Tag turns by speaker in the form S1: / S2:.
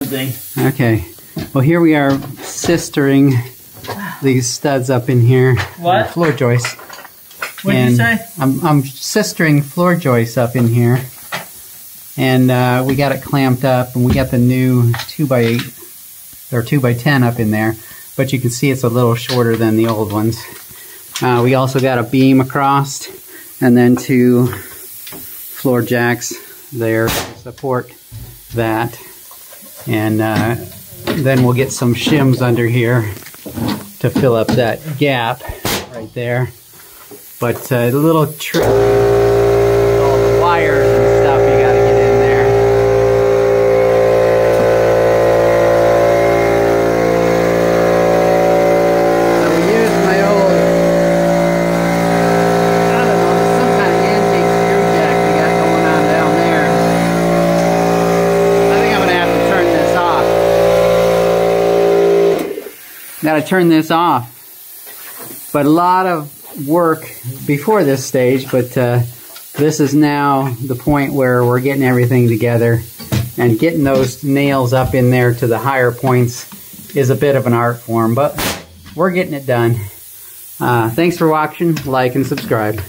S1: thing.
S2: Okay. Well, here we are sistering these studs up in here.
S1: What?
S2: Floor joists.
S1: What did you say?
S2: I'm sistering floor joists up in here. And we got it clamped up, and we got the new 2x8 or 2x10 up in there. But you can see it's a little shorter than the old ones. We also got a beam across, and then 2 floor jacks there to support that. And then we'll get some shims under here to fill up that gap right there. But a little trick, all the wires and stuff you got to get in there. So we used my old, I don't know, some kind of antique screw jack we got going on down there. I think I'm going to have to turn this off. Got to turn this off. But a lot of work before this stage, but this is now the point where we're getting everything together, and getting those nails up in there to the higher points is a bit of an art form, but we're getting it done. Thanks for watching. Like and subscribe.